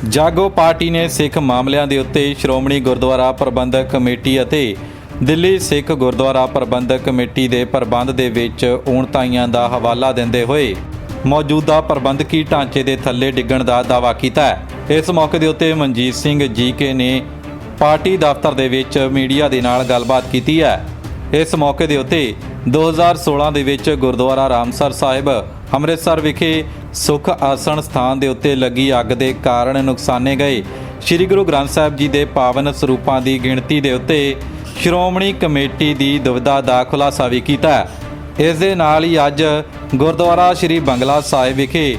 ਜਾਗੋ ਪਾਰਟੀ ਨੇ ਸਿੱਖ ਮਾਮਲਿਆਂ ਦੇ ਉੱਤੇ ਸ਼੍ਰੋਮਣੀ ਗੁਰਦੁਆਰਾ ਪ੍ਰਬੰਧਕ ਕਮੇਟੀ ਅਤੇ ਦਿੱਲੀ ਸਿੱਖ ਗੁਰਦੁਆਰਾ ਪ੍ਰਬੰਧਕ ਕਮੇਟੀ ਦੇ ਪ੍ਰਬੰਧ ਦੇ ਵਿੱਚ ਊਣਤਾਈਆਂ ਦਾ ਹਵਾਲਾ ਦਿੰਦੇ ਹੋਏ ਮੌਜੂਦਾ ਪ੍ਰਬੰਧਕੀ ਢਾਂਚੇ ਦੇ ਥੱਲੇ ਡਿੱਗਣ ਦਾ ਦਾਅਵਾ ਕੀਤਾ ਹੈ। ਇਸ ਮੌਕੇ ਦੇ ਉੱਤੇ ਮਨਜੀਤ ਸਿੰਘ ਜੀਕੇ ਨੇ ਪਾਰਟੀ ਦਫ਼ਤਰ ਦੇ ਵਿੱਚ ਮੀਡੀਆ ਦੇ ਨਾਲ ਗੱਲਬਾਤ ਕੀਤੀ ਹੈ। ਇਸ ਮੌਕੇ ਦੇ ਉੱਤੇ 2016 ਦੇ ਵਿੱਚ ਗੁਰਦੁਆਰਾ ਰਾਮਸਰ ਸਾਹਿਬ ਅੰਮ੍ਰਿਤਸਰ ਵਿਖੇ ਸੁਖ ਆਸਣ ਸਥਾਨ ਦੇ ਉੱਤੇ ਲੱਗੀ ਅੱਗ ਦੇ ਕਾਰਨ ਨੁਕਸਾਨੇ ਗਏ ਸ੍ਰੀ ਗੁਰੂ ਗ੍ਰੰਥ ਸਾਹਿਬ ਜੀ ਦੇ ਪਾਵਨ ਸਰੂਪਾਂ ਦੀ ਗਿਣਤੀ ਦੇ ਉੱਤੇ ਸ਼੍ਰੋਮਣੀ ਕਮੇਟੀ ਦੀ ਦੁਵਿਧਾ ਦਾ ਖੁਲਾਸਾ ਵੀ ਕੀਤਾ। ਇਸ ਦੇ ਨਾਲ ਹੀ ਅੱਜ ਗੁਰਦੁਆਰਾ ਸ੍ਰੀ ਬੰਗਲਾ ਸਾਹਿਬ ਵਿਖੇ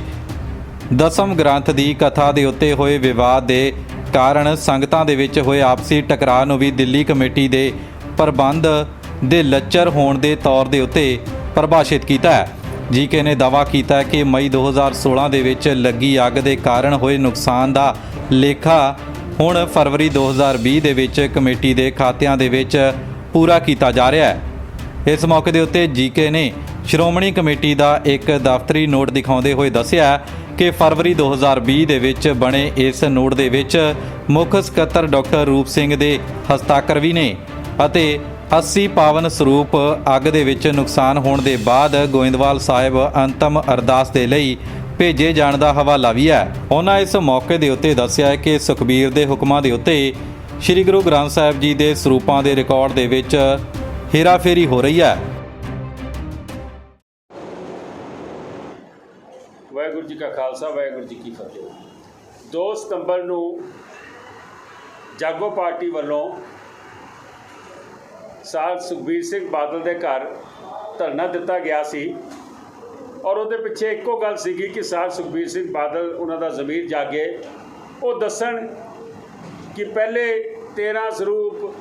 ਦਸਮ ਗ੍ਰੰਥ ਦੀ ਕਥਾ ਦੇ ਉੱਤੇ ਹੋਏ ਵਿਵਾਦ ਦੇ ਕਾਰਨ ਸੰਗਤਾਂ ਦੇ ਵਿੱਚ ਹੋਏ ਆਪਸੀ ਟਕਰਾਅ ਨੂੰ ਵੀ ਦਿੱਲੀ ਕਮੇਟੀ ਦੇ ਪ੍ਰਬੰਧ ਦੇ ਲੱਚਰ ਹੋਣ ਦੇ ਤੌਰ ਦੇ ਉੱਤੇ ਪਰਿਭਾਸ਼ਿਤ ਕੀਤਾ ਹੈ। ਜੀਕੇ ਨੇ ਦਾਅਵਾ ਕੀਤਾ ਕਿ ਮਈ 2016 ਦੇ ਵਿੱਚ ਲੱਗੀ ਅੱਗ ਦੇ ਕਾਰਨ ਹੋਏ ਨੁਕਸਾਨ ਦਾ ਲੇਖਾ ਹੁਣ ਫਰਵਰੀ 2020 ਦੇ ਵਿੱਚ ਕਮੇਟੀ ਦੇ ਖਾਤਿਆਂ ਦੇ ਵਿੱਚ ਪੂਰਾ ਕੀਤਾ ਜਾ ਰਿਹਾ ਹੈ। ਇਸ ਮੌਕੇ ਦੇ ਉੱਤੇ ਜੀਕੇ ਨੇ ਸ਼੍ਰੋਮਣੀ ਕਮੇਟੀ ਦਾ ਇੱਕ ਦਫ਼ਤਰੀ ਨੋਟ ਦਿਖਾਉਂਦੇ ਹੋਏ ਦੱਸਿਆ ਕਿ ਫਰਵਰੀ 2020 ਦੇ ਵਿੱਚ ਬਣੇ ਇਸ ਨੋਟ ਦੇ ਵਿੱਚ ਮੁੱਖ ਸਕੱਤਰ ਡਾਕਟਰ ਰੂਪ ਸਿੰਘ ਦੇ ਹਸਤਾਖਰ ਵੀ ਨੇ ਅਤੇ 80 ਪਾਵਨ ਸਰੂਪ ਅੱਗ ਦੇ ਵਿੱਚ ਨੁਕਸਾਨ ਹੋਣ ਦੇ ਬਾਅਦ ਗੋਇੰਦਵਾਲ ਸਾਹਿਬ ਅੰਤਮ ਅਰਦਾਸ ਦੇ ਲਈ ਭੇਜੇ ਜਾਣ ਦਾ ਹਵਾਲਾ ਵੀ ਹੈ। ਉਹਨਾਂ ਇਸ ਮੌਕੇ ਦੇ ਉੱਤੇ ਦੱਸਿਆ ਕਿ ਸੁਖਬੀਰ ਦੇ ਹੁਕਮਾਂ ਦੇ ਉੱਤੇ ਸ੍ਰੀ ਗੁਰੂ ਗ੍ਰੰਥ ਸਾਹਿਬ ਜੀ ਦੇ ਸਰੂਪਾਂ ਦੇ ਰਿਕਾਰਡ ਦੇ ਵਿੱਚ ਹੇਰਾਫੇਰੀ ਹੋ ਰਹੀ ਹੈ। ਵਾਹਿਗੁਰੂ ਜੀ ਕਾ ਖਾਲਸਾ ਵਾਹਿਗੁਰੂ ਜੀ ਕੀ ਫਤਿਹ। 2 ਸਤੰਬਰ ਨੂੰ ਜਾਗੋ ਪਾਰਟੀ ਵੱਲੋਂ ਸਾਧ ਸੁਖਬੀਰ ਸਿੰਘ ਬਾਦਲ ਦੇ ਘਰ ਧਰਨਾ ਦਿੱਤਾ ਗਿਆ ਸੀ ਔਰ ਉਹਦੇ ਪਿੱਛੇ ਇੱਕੋ ਗੱਲ ਸੀਗੀ ਕਿ ਸਾਧ ਸੁਖਬੀਰ ਸਿੰਘ ਬਾਦਲ ਉਹਨਾਂ ਦਾ ਜ਼ਮੀਰ ਜਾਗੇ, ਉਹ ਦੱਸਣ ਕਿ ਪਹਿਲੇ 13 ਸਰੂਪ,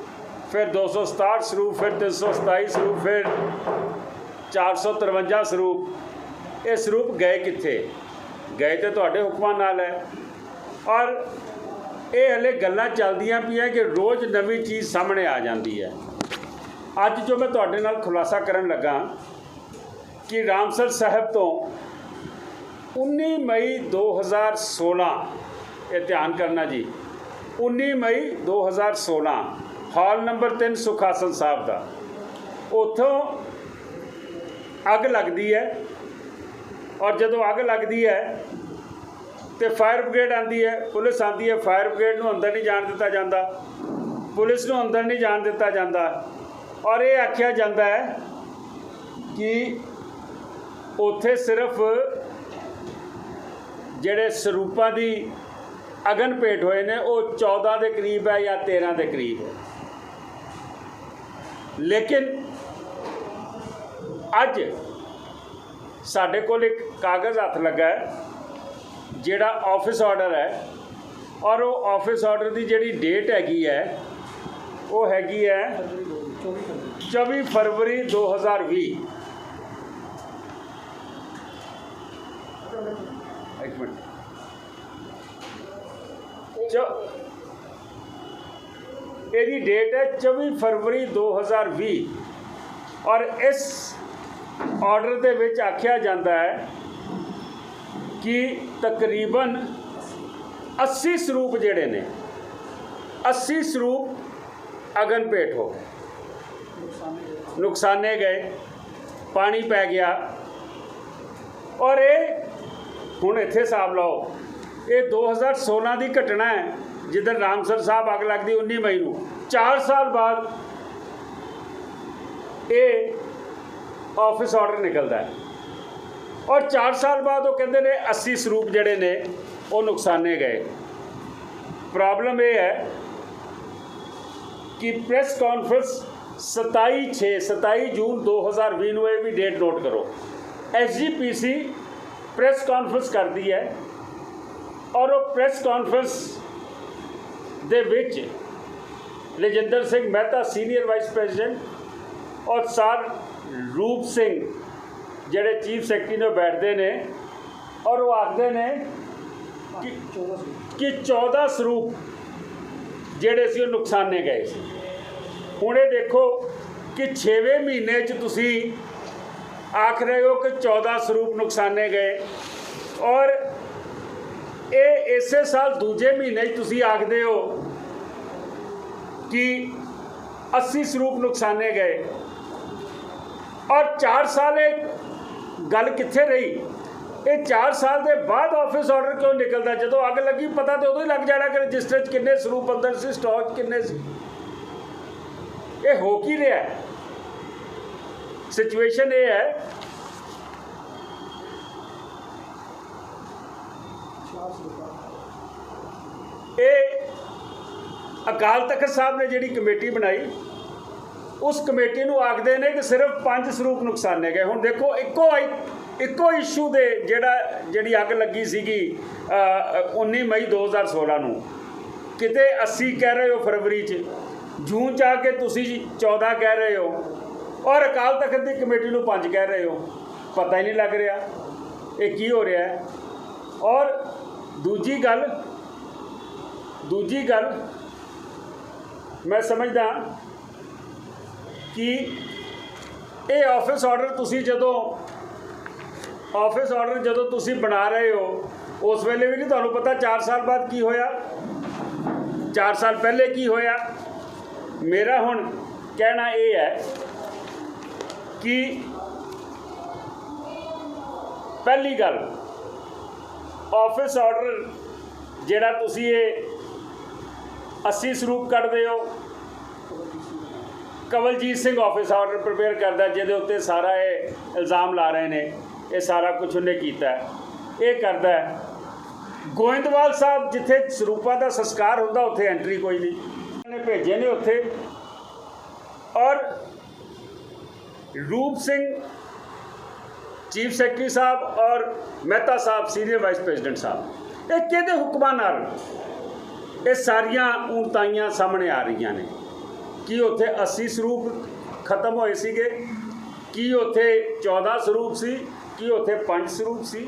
ਫਿਰ 267 ਸਰੂਪ, ਫਿਰ 327 ਸਰੂਪ, ਫਿਰ 453 ਸਰੂਪ, ਇਹ ਸਰੂਪ ਗਏ ਕਿੱਥੇ? ਗਏ ਤੇ ਤੁਹਾਡੇ ਹੁਕਮਾਂ ਨਾਲ ਹੈ। ਔਰ ਇਹ ਹਲੇ ਗੱਲਾਂ ਚੱਲਦੀਆਂ ਪਈਆਂ ਕਿ ਰੋਜ਼ ਨਵੀਂ ਚੀਜ਼ ਸਾਹਮਣੇ ਆ ਜਾਂਦੀ ਹੈ। ਅੱਜ ਜੋ ਮੈਂ ਤੁਹਾਡੇ ਨਾਲ ਖੁਲਾਸਾ ਕਰਨ ਲੱਗਾ ਕਿ ਰਾਮਸਰ ਸਾਹਿਬ ਤੋਂ 19 ਮਈ 2016, ਇਹ ਧਿਆਨ ਕਰਨਾ ਜੀ, 19 ਮਈ 2016 ਹਾਲ ਨੰਬਰ 3 ਸੁਖ ਆਸਣ ਸਾਹਿਬ ਦਾ, ਉੱਥੋਂ ਅੱਗ ਲੱਗਦੀ ਹੈ। ਔਰ ਜਦੋਂ ਅੱਗ ਲੱਗਦੀ ਹੈ ਤੇ ਫਾਇਰ ਬ੍ਰਿਗੇਡ ਆਉਂਦੀ ਹੈ, ਪੁਲਿਸ ਆਉਂਦੀ ਹੈ। ਫਾਇਰ ਬ੍ਰਿਗੇਡ ਨੂੰ ਅੰਦਰ ਨਹੀਂ ਜਾਣ ਦਿੱਤਾ ਜਾਂਦਾ, ਪੁਲਿਸ ਨੂੰ ਅੰਦਰ ਨਹੀਂ ਜਾਣ ਦਿੱਤਾ ਜਾਂਦਾ ਔਰ ਇਹ ਆਖਿਆ ਜਾਂਦਾ ਹੈ ਕਿ ਉੱਥੇ ਸਿਰਫ ਜਿਹੜੇ ਸਰੂਪਾਂ ਦੀ ਅਗਨ ਭੇਟ ਹੋਏ ਨੇ ਉਹ 14 ਦੇ ਕਰੀਬ ਹੈ ਜਾਂ 13 ਦੇ ਕਰੀਬ ਹੈ। ਲੇਕਿਨ ਅੱਜ ਸਾਡੇ ਕੋਲ ਇੱਕ ਕਾਗਜ਼ ਹੱਥ ਲੱਗਾ ਹੈ ਜਿਹੜਾ ਆਫਿਸ ਆਰਡਰ ਹੈ ਔਰ ਉਹ ਆਫਿਸ ਆਰਡਰ ਦੀ ਜਿਹੜੀ ਡੇਟ ਹੈਗੀ ਹੈ ਉਹ ਹੈਗੀ ਹੈ 24 ਫਰਵਰੀ 2020। ਇੱਕ ਮਿੰਟ, ਇਹਦੀ ਡੇਟ ਹੈ 24 ਫਰਵਰੀ 2020 ਔਰ ਇਸ ਆਰਡਰ ਦੇ ਵਿੱਚ ਆਖਿਆ ਜਾਂਦਾ ਹੈ ਕਿ ਤਕਰੀਬਨ 80 ਸਰੂਪ ਜਿਹੜੇ ਨੇ 80 ਸਰੂਪ ਅਗਨ ਭੇਟ ਹੋ ਗਏ, ਨੁਕਸਾਨੇ ਗਏ, ਪਾਣੀ ਪੈ ਗਿਆ। ਔਰ ਇਹ ਹੁਣ ਇੱਥੇ ਹਿਸਾਬ ਲਾਓ, ਇਹ 2016 ਦੀ ਘਟਨਾ ਹੈ ਜਿੱਦਣ ਰਾਮਸਰ ਸਾਹਿਬ ਅੱਗ ਲੱਗਦੀ 19 ਮਈ ਨੂੰ। 4 ਸਾਲ ਬਾਅਦ ਇਹ ਆਫਿਸ ਆਰਡਰ ਨਿਕਲਦਾ ਹੈ ਔਰ 4 ਸਾਲ ਬਾਅਦ ਉਹ ਕਹਿੰਦੇ ਨੇ 80 ਸਰੂਪ ਜਿਹੜੇ ਨੇ ਉਹ ਨੁਕਸਾਨੇ ਗਏ। ਪ੍ਰੋਬਲਮ ਇਹ ਹੈ ਕਿ ਪ੍ਰੈਸ ਕਾਨਫਰੰਸ 27 ਜੂਨ 2020 ਨੂੰ, ਇਹ ਵੀ ਡੇਟ ਨੋਟ ਕਰੋ, SGPC ਪ੍ਰੈਸ ਕਾਨਫਰੰਸ ਕਰਦੀ ਹੈ ਔਰ ਉਹ ਪ੍ਰੈਸ ਕਾਨਫਰੰਸ ਦੇ ਵਿੱਚ Rajinder Singh Mehta senior vice president ਔਰ ਸਰ ਰੂਪ ਸਿੰਘ ਜਿਹੜੇ ਚੀਫ ਸੈਕਟਰੀ ਨੂੰ ਬੈਠਦੇ ਨੇ ਔਰ ਉਹ ਆਖਦੇ ਨੇ ਕਿ 14 ਸਰੂਪ ਜਿਹੜੇ ਸੀ ਉਹ ਨੁਕਸਾਨੇ ਗਏ ਸੀ। ਹੁਣ ਇਹ ਦੇਖੋ ਕਿ 6ਵੇਂ ਮਹੀਨੇ 'ਚ ਤੁਸੀਂ ਆਖ ਰਹੇ ਹੋ कि 14 ਸਰੂਪ ਨੁਕਸਾਨੇ ਗਏ ਔਰ ਇਹ ਇਸੇ ਸਾਲ ਦੂਜੇ ਮਹੀਨੇ 'ਚ ਤੁਸੀਂ ਆਖਦੇ ਹੋ कि 80 ਸਰੂਪ ਨੁਕਸਾਨੇ गए और 4 साल एक गल कित्थे रही। ये 4 साल के बाद ऑफिस ऑर्डर क्यों निकलता? जो अग लगी पता तो उदों ही लग जाना कि रजिस्टर च किन्ने ਸਰੂਪ अंदर सी, स्टॉक किन्ने सी। ये हो की रहा है? सिचुएशन ये है ये अकाल तख्त साहब ने जिहड़ी कमेटी बनाई उस कमेटी नूं आखदे ने कि सिर्फ 5 ਸਰੂਪ नुकसाने गए। हुण देखो इक्को इशू दे जिहड़ी अग लगी सीगी 19 मई 2016 नूं, किते 80 कह रहे हो फरवरी च, जून च आके तुसीं 14 कह रहे हो और अकाल तख्त की कमेटी नूं 5 कह रहे हो। पता ही नहीं लग रहा ये की हो रहा है। और दूजी गल मैं समझदा कि ये ऑफिस ऑर्डर तुसी जदों तुसी बना रहे हो उस वेले भी नहीं तुहानूं पता 4 साल बाद की होया, 4 साल पहले की होया। मेरा हुण कहना ये है कि पहली गल ऑफिस ऑर्डर जिहड़ा तुसी ये 80 ਸਰੂਪ कटदे हो, Kawaljeet Singh office order prepare करता जिहदे उत्ते सारा ये इल्ज़ाम ला रहे हैं ये सारा कुछ उन्हें कीता है, ये करता है। गोइंदवाल साहब जिथे ਸਰੂਪਾਂ का संस्कार होंदा उत्थे एंट्री कोई नहीं, उन्हें भेजे ने उत्थे। और रूप सिंह चीफ सैकटरी साहब और मेहता साहब सीनियर वाइस प्रेजिडेंट साहब, ये किहदे हुक्मां नाल ये सारियां ऊणताइयां सामने आ रही ने कि उत्थे 80 ਸਰੂਪ खत्म होए सीगे, कि उत्थे 14 ਸਰੂਪ सी, कि उत्थे 5 ਸਰੂਪ सी।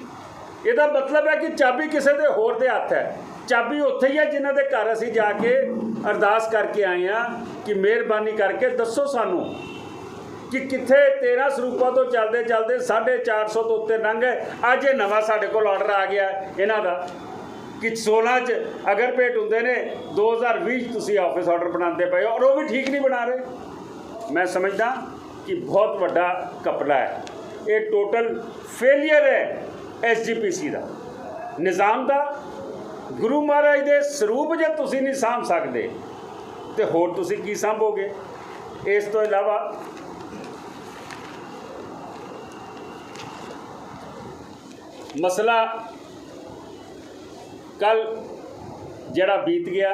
ਇਹਦਾ मतलब है कि चाबी किसी के होर दे हत्थ है। चाबी उत्थे ही है जिन्हां दे घर असीं जाके अरदास करके आए हैं कि मेहरबानी करके दसो सानू कि कित्थे 13 ਸਰੂਪਾਂ तो चलते चलते 450 तो उत्ते लंघ गए। अज ये नवां साडे कोल ऑर्डर आ गया इन्हां दा कि 16 च अगर भेट होंदे ने 2020 तुसी ऑफिस ऑर्डर बनाते पे हो और वो भी ठीक नहीं बना रहे। मैं समझदा कि बहुत बड़ा कपड़ा है, ये टोटल फेलियर है SGPC का निज़ाम का। गुरु महाराज के ਸਰੂਪ जे तुसी नहीं साਂਭ सकते तो होर तुसी की साਂਭोगे? इस तो इलावा मसला कल जड़ा बीत गया,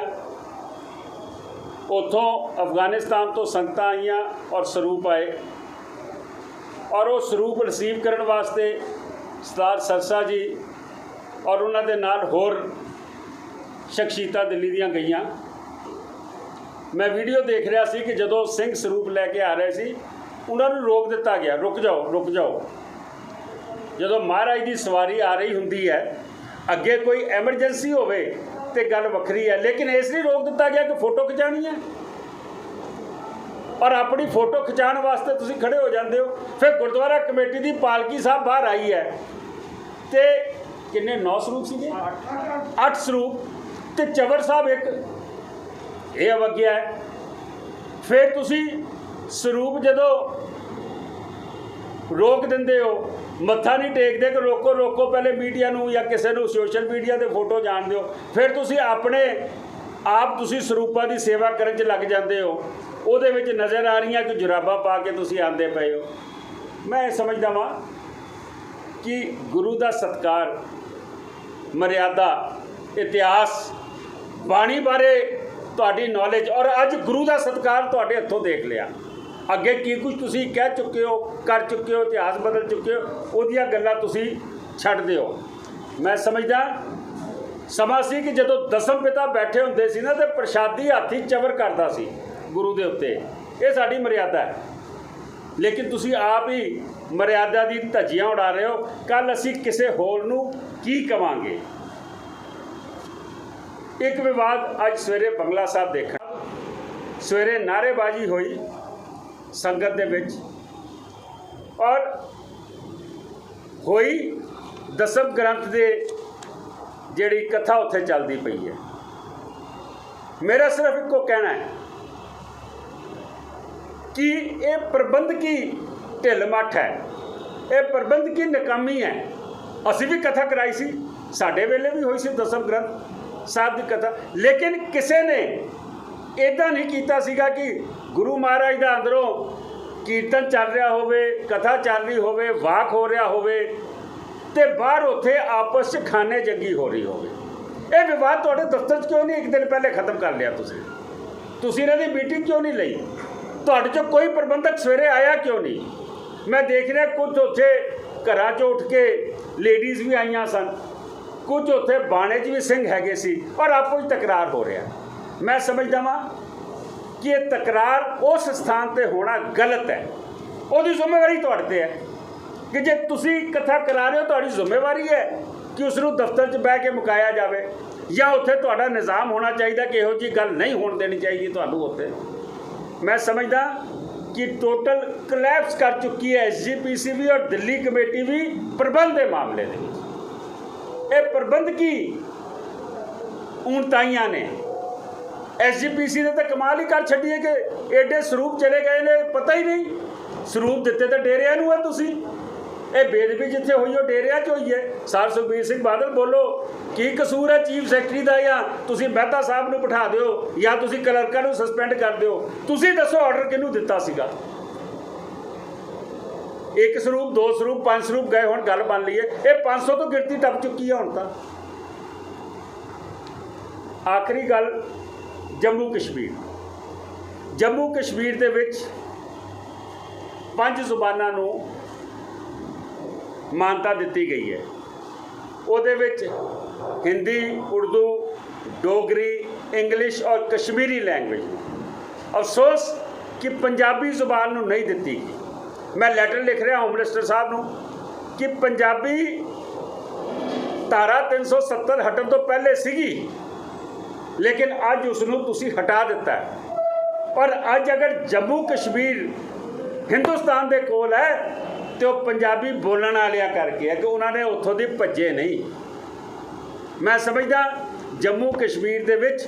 उतों अफगानिस्तान तो संगत आईयां और ਸਰੂਪ आए और वो ਸਰੂਪ रिसीव करने वास्ते सरदार सरसा जी और उन्होंने नाल होर शख्सियतां दिल्ली दियां गईयां। मैं वीडियो देख रहा सी कि जदों सिंह ਸਰੂਪ लैके आ रहे सी उन्होंने रोक दिता गया, रुक जाओ। जदों महाराज की सवारी आ रही हुंदी है, अगे कोई एमरजेंसी होवे ते गल वखरी है, लेकिन इसलिए रोक दिता गया कि फोटो खिंचानी है और अपनी फोटो खिंचाने वास्ते तुसी खड़े हो जाते हो। फिर गुरुद्वारा कमेटी की पालकी साहब बाहर आई है तो किन्ने 9 ਸਰੂਪ सीगे, 8 ਸਰੂਪ ते चवर साहब एक, ये अवज्ञा है। फिर तुसी ਸਰੂਪ जदों रोक देंदे हो, मत्था नहीं टेकते कि रोको पहले मीडिया नूं या किसी नूं सोशल मीडिया ते फोटो जान दो, फिर तुसी अपने आप तुसी ਸਰੂਪਾਂ की सेवा करन च लग जाते हो। ਉਹਦੇ ਵਿੱਚ नज़र आ रही कि जुराबा पा के तुसी आंदे पे हो। मैं समझदा वां कि गुरु का सत्कार, मर्यादा, इतिहास, बाणी बारे तुहाडी नॉलेज और अज गुरु का सत्कार तुहाडे हत्थों देख लिया। अगे की कुछ तुसी कह चुके हो, कर चुके हो, इतिहास बदल चुके हो, उहदियां गल्लां तुसी छड्डदे हो। मैं समझदा समा सी कि जदों दसम पिता बैठे हुंदे सी ना ते प्रशादी हाथी चवर करदा सी गुरु दे उत्ते, ये साडी मर्यादा है। लेकिन तुसी आप ही मर्यादा की धज्जियां उड़ा रहे हो। कल असी किसी होर नूं की कवांगे? एक विवाद अज सवेरे बंगला साहब देखा, सवेरे नारेबाजी हुई संगत दे विच और होई दसम ग्रंथ दे ਜਿਹੜੀ ਕਥਾ ਉੱਥੇ ਚੱਲਦੀ ਪਈ ਹੈ। ਮੇਰਾ ਸਿਰਫ ਇੱਕੋ ਕਹਿਣਾ ਹੈ ਕਿ ਇਹ ਪ੍ਰਬੰਧਕੀ ਢਿੱਲ ਮੱਠ ਹੈ, ਇਹ ਪ੍ਰਬੰਧਕੀ ਨਾਕਾਮੀ ਹੈ। ਅਸੀਂ ਵੀ ਕਥਾ ਕਰਾਈ ਸੀ, ਸਾਡੇ ਵੇਲੇ ਵੀ ਹੋਈ ਸੀ ਦਸਮ ਗ੍ਰੰਥ ਸਾਹਿਬ ਦੀ ਕਥਾ, ਲੇਕਿਨ ਕਿਸੇ ਨੇ ਇੱਦਾਂ ਨਹੀਂ ਕੀਤਾ ਸੀਗਾ ਕਿ ਗੁਰੂ ਮਹਾਰਾਜ ਦਾ ਅੰਦਰੋਂ ਕੀਰਤਨ ਚੱਲ ਰਿਹਾ ਹੋਵੇ, ਕਥਾ ਚੱਲ ਰਹੀ ਹੋਵੇ, ਵਾਕ ਹੋ ਰਿਹਾ ਹੋਵੇ ਤੇ ਬਾਹਰ ਉੱਥੇ ਆਪਸ 'ਚ ਖਾਨੇ ਜੰਗੀ ਹੋ ਰਹੀ ਹੋਵੇ। ਇਹ ਵਿਵਾਦ ਤੁਹਾਡੇ ਦਫ਼ਤਰ 'ਚ ਕਿਉਂ ਨਹੀਂ ਇੱਕ ਦਿਨ ਪਹਿਲੇ ਖਤਮ ਕਰ ਲਿਆ? ਤੁਸੀਂ ਇਹਨਾਂ ਦੀ ਮੀਟਿੰਗ ਕਿਉਂ ਨਹੀਂ ਲਈ? ਤੁਹਾਡੇ 'ਚੋਂ ਕੋਈ ਪ੍ਰਬੰਧਕ ਸਵੇਰੇ ਆਇਆ ਕਿਉਂ ਨਹੀਂ? ਮੈਂ ਦੇਖ ਰਿਹਾ ਕੁਝ ਉੱਥੇ ਘਰਾਂ 'ਚੋਂ ਉੱਠ ਕੇ ਲੇਡੀਜ਼ ਵੀ ਆਈਆਂ ਸਨ, ਕੁਝ ਉੱਥੇ ਬਾਣੇ 'ਚ ਵੀ ਸਿੰਘ ਹੈਗੇ ਸੀ ਔਰ ਆਪੋ 'ਚ ਤਕਰਾਰ ਹੋ ਰਿਹਾ। ਮੈਂ ਸਮਝਦਾ ਵਾਂ ਕਿ ਇਹ ਤਕਰਾਰ ਉਸ ਸਥਾਨ 'ਤੇ ਹੋਣਾ ਗਲਤ ਹੈ। ਉਹਦੀ ਜ਼ਿੰਮੇਵਾਰੀ ਤੁਹਾਡੇ 'ਤੇ ਹੈ ਕਿ ਜੇ ਤੁਸੀਂ ਕਥਾ ਕਰਾ ਰਹੇ ਹੋ, ਤੁਹਾਡੀ ਜ਼ਿੰਮੇਵਾਰੀ ਹੈ ਕਿ ਉਸ ਨੂੰ ਦਫ਼ਤਰ 'ਚ ਬਹਿ ਕੇ ਮੁਕਾਇਆ ਜਾਵੇ, ਜਾਂ ਉੱਥੇ ਤੁਹਾਡਾ ਨਿਜ਼ਾਮ ਹੋਣਾ ਚਾਹੀਦਾ ਕਿ ਇਹੋ ਜਿਹੀ ਗੱਲ ਨਹੀਂ ਹੋਣ ਦੇਣੀ ਚਾਹੀਦੀ ਤੁਹਾਨੂੰ ਉੱਥੇ। ਮੈਂ ਸਮਝਦਾ ਕਿ ਟੋਟਲ ਕਲੈਪਸ ਕਰ ਚੁੱਕੀ ਹੈ SGPC ਵੀ ਔਰ ਦਿੱਲੀ ਕਮੇਟੀ ਵੀ ਪ੍ਰਬੰਧ ਦੇ ਮਾਮਲੇ ਦੇ ਵਿੱਚ। ਇਹ ਪ੍ਰਬੰਧਕੀ ਊਣਤਾਈਆਂ ਨੇ। SGPC ਨੇ ਤਾਂ ਕਮਾਲ ਹੀ ਕਰ ਛੱਡੀ ਹੈ ਕਿ ਐਡੇ ਸਰੂਪ ਚਲੇ ਗਏ ਨੇ, ਪਤਾ ਹੀ ਨਹੀਂ। ਸਰੂਪ ਦਿੱਤੇ ਤਾਂ ਡੇਰਿਆਂ ਨੂੰ ਹੈ ਤੁਸੀਂ। ਇਹ ਬੇਦਬੀ ਜਿੱਥੇ ਹੋਈ ਉਹ ਡੇਰਿਆਂ 'ਚ ਹੋਈ ਹੈ। ਸਰ ਸੁਖਬੀਰ ਸਿੰਘ ਬਾਦਲ ਬੋਲੋ, ਕੀ ਕਸੂਰ ਹੈ ਚੀਫ ਸੈਕਟਰੀ ਦਾ? ਜਾਂ ਤੁਸੀਂ ਮਹਿਤਾ ਸਾਹਿਬ ਨੂੰ ਬਿਠਾ ਦਿਓ ਜਾਂ ਤੁਸੀਂ ਕਲਰਕਾਂ ਨੂੰ ਸਸਪੈਂਡ ਕਰ ਦਿਓ। ਤੁਸੀਂ ਦੱਸੋ ਆਰਡਰ ਕਿਹਨੂੰ ਦਿੱਤਾ ਸੀਗਾ? ਇੱਕ ਸਰੂਪ, ਦੋ ਸਰੂਪ, 5 ਸਰੂਪ ਗਏ, ਹੁਣ ਗੱਲ ਬਣ ਲਈ ਹੈ। ਇਹ 500 ਤੋਂ ਗਿਣਤੀ ਟੱਪ ਚੁੱਕੀ ਹੈ ਹੁਣ ਤਾਂ। ਆਖਰੀ ਗੱਲ, ਜੰਮੂ ਕਸ਼ਮੀਰ ਦੇ ਵਿੱਚ 5 ਜ਼ੁਬਾਨਾਂ ਨੂੰ ਮਾਨਤਾ ਦਿੱਤੀ ਗਈ ਹੈ। ਉਹਦੇ ਵਿੱਚ ਹਿੰਦੀ, ਉਰਦੂ, ਡੋਗਰੀ, ਇੰਗਲਿਸ਼ ਔਰ ਕਸ਼ਮੀਰੀ ਲੈਂਗੁਏਜ ਨੂੰ। ਅਫਸੋਸ ਕਿ ਪੰਜਾਬੀ ਜ਼ੁਬਾਨ ਨੂੰ ਨਹੀਂ ਦਿੱਤੀ ਗਈ। ਮੈਂ ਲੈਟਰ ਲਿਖ ਰਿਹਾ ਹੋਮ ਮਿਨਿਸਟਰ ਸਾਹਿਬ ਨੂੰ ਕਿ ਪੰਜਾਬੀ ਧਾਰਾ 370 ਹਟਣ ਤੋਂ ਪਹਿਲੇ ਸੀਗੀ, ਲੇਕਿਨ ਅੱਜ ਉਸ ਨੂੰ ਤੁਸੀਂ ਹਟਾ ਦਿੱਤਾ ਹੈ। ਪਰ ਅੱਜ ਅਗਰ ਜੰਮੂ ਕਸ਼ਮੀਰ ਹਿੰਦੁਸਤਾਨ ਦੇ ਕੋਲ ਹੈ ਤੇ ਉਹ ਪੰਜਾਬੀ ਬੋਲਣ ਵਾਲਿਆਂ ਕਰਕੇ ਹੈ ਕਿ ਉਹਨਾਂ ਨੇ ਉੱਥੋਂ ਦੀ ਭੱਜੇ ਨਹੀਂ। ਮੈਂ ਸਮਝਦਾ ਜੰਮੂ ਕਸ਼ਮੀਰ ਦੇ ਵਿੱਚ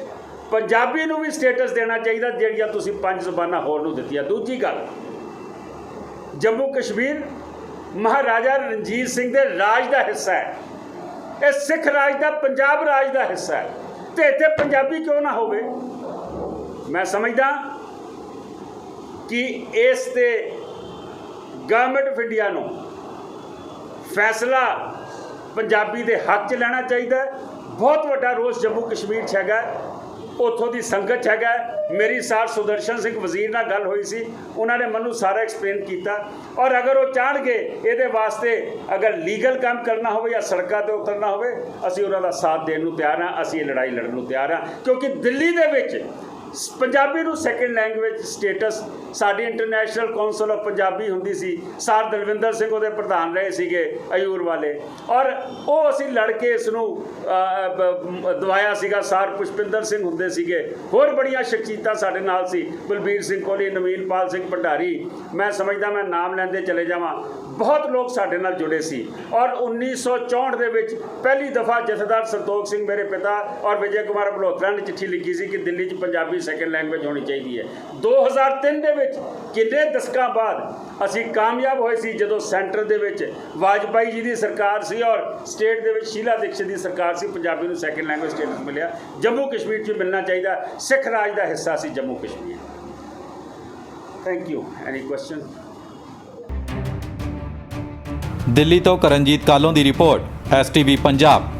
ਪੰਜਾਬੀ ਨੂੰ ਵੀ ਸਟੇਟਸ ਦੇਣਾ ਚਾਹੀਦਾ, ਜਿਹੜੀਆਂ ਤੁਸੀਂ 5 ਜ਼ੁਬਾਨਾਂ ਹੋਰ ਨੂੰ ਦਿੱਤੀਆਂ। ਦੂਜੀ ਗੱਲ, ਜੰਮੂ ਕਸ਼ਮੀਰ ਮਹਾਰਾਜਾ ਰਣਜੀਤ ਸਿੰਘ ਦੇ ਰਾਜ ਦਾ ਹਿੱਸਾ ਹੈ। ਇਹ ਸਿੱਖ ਰਾਜ ਦਾ, ਪੰਜਾਬ ਰਾਜ ਦਾ ਹਿੱਸਾ ਹੈ, ਤੇ ਇੱਥੇ ਪੰਜਾਬੀ ਕਿਉਂ ਨਾ ਹੋਵੇ? ਮੈਂ ਸਮਝਦਾ ਕਿ ਇਸ ਤੇ ਗਵਰਨਮੈਂਟ ਆਫ ਇੰਡੀਆ ਨੂੰ ਫੈਸਲਾ ਪੰਜਾਬੀ ਦੇ ਹੱਕ 'ਚ ਲੈਣਾ ਚਾਹੀਦਾ। ਬਹੁਤ ਵੱਡਾ ਰੋਸ ਜੰਮੂ ਕਸ਼ਮੀਰ 'ਚ ਹੈਗਾ, ਉੱਥੋਂ ਦੀ ਸੰਗਤ 'ਚ ਹੈਗਾ। ਮੇਰੀ ਸਾਰ ਸੁਦਰਸ਼ਨ ਸਿੰਘ ਵਜ਼ੀਰ ਨਾਲ ਗੱਲ ਹੋਈ ਸੀ, ਉਹਨਾਂ ਨੇ ਮੈਨੂੰ ਸਾਰਾ ਐਕਸਪਲੇਨ ਕੀਤਾ। ਔਰ ਅਗਰ ਉਹ ਚਾਹਣਗੇ ਇਹਦੇ ਵਾਸਤੇ ਅਗਰ ਲੀਗਲ ਕੰਮ ਕਰਨਾ ਹੋਵੇ ਜਾਂ ਸੜਕਾਂ 'ਤੇ ਉਤਰਨਾ ਹੋਵੇ, ਅਸੀਂ ਉਹਨਾਂ ਦਾ ਸਾਥ ਦੇਣ ਨੂੰ ਤਿਆਰ ਹਾਂ। ਅਸੀਂ ਇਹ ਲੜਾਈ ਲੜਨ ਨੂੰ ਤਿਆਰ ਹਾਂ, ਕਿਉਂਕਿ ਦਿੱਲੀ ਦੇ ਵਿੱਚ ਪੰਜਾਬੀ ਨੂੰ ਸੈਕੰਡ ਲੈਂਗੁਏਜ ਸਟੇਟਸ ਸਾਡੀ ਇੰਟਰਨੈਸ਼ਨਲ ਕੌਂਸਲ ਆਫ ਪੰਜਾਬੀ ਹੁੰਦੀ ਸੀ। ਸਰ ਦਲਵਿੰਦਰ ਸਿੰਘ ਉਹਦੇ ਪ੍ਰਧਾਨ ਰਹੇ ਸੀਗੇ, ਅਯੂਰ ਵਾਲੇ, ਔਰ ਉਹ ਅਸੀਂ ਲੜ ਕੇ ਇਸ ਨੂੰ ਦਵਾਇਆ ਸੀਗਾ। ਸਰ ਪੁਸ਼ਪਿੰਦਰ ਸਿੰਘ ਹੁੰਦੇ ਸੀਗੇ, ਹੋਰ ਬੜੀਆਂ ਸ਼ਖਸੀਅਤਾਂ ਸਾਡੇ ਨਾਲ ਸੀ, ਬਲਬੀਰ ਸਿੰਘ ਕੋਹਲੀ, ਨਵੀਨਪਾਲ ਸਿੰਘ ਭੰਡਾਰੀ। ਮੈਂ ਸਮਝਦਾ ਮੈਂ ਨਾਮ ਲੈਂਦੇ ਚਲੇ ਜਾਵਾਂ, ਬਹੁਤ ਲੋਕ ਸਾਡੇ ਨਾਲ ਜੁੜੇ ਸੀ। ਔਰ 1964 ਦੇ ਵਿੱਚ ਪਹਿਲੀ ਦਫਾ ਜਥੇਦਾਰ ਸੰਤੋਖ ਸਿੰਘ ਮੇਰੇ ਪਿਤਾ ਔਰ ਵਿਜੇ ਕੁਮਾਰ ਮਲਹੋਤਰਾ ਨੇ ਚਿੱਠੀ ਲਿਖੀ ਸੀ ਕਿ ਦਿੱਲੀ 'ਚ ਪੰਜਾਬੀ ਸੈਕੰਡ ਲੈਂਗੁਏਜ ਹੋਣੀ ਚਾਹੀਦੀ ਹੈ। 2003 ਦੇ ਵਿੱਚ ਕਿੰਨੇ ਦਸ਼ਕਾਂ ਬਾਅਦ ਅਸੀਂ ਕਾਮਯਾਬ ਹੋਏ ਸੀ, ਜਦੋਂ ਸੈਂਟਰ ਦੇ ਵਿੱਚ ਵਾਜਪਾਈ ਜੀ ਦੀ ਸਰਕਾਰ ਸੀ ਔਰ ਸਟੇਟ ਦੇ ਵਿੱਚ ਸ਼ੀਲਾ ਦੀਕਸ਼ਿਤ ਦੀ ਸਰਕਾਰ ਸੀ, ਪੰਜਾਬੀ ਨੂੰ ਸੈਕੰਡ ਲੈਂਗੁਏਜ ਸਟੇਟਸ ਮਿਲਿਆ। ਜੰਮੂ ਕਸ਼ਮੀਰ 'ਚ ਮਿਲਣਾ ਚਾਹੀਦਾ, ਸਿੱਖ ਰਾਜ ਦਾ ਹਿੱਸਾ ਸੀ Jammu Kashmir. Thank you. Any question? Delhi ਤੋਂ ਕਰਨਜੀਤ ਕਾਲੋਂ ਦੀ ਰਿਪੋਰਟ, STV ਪੰਜਾਬ।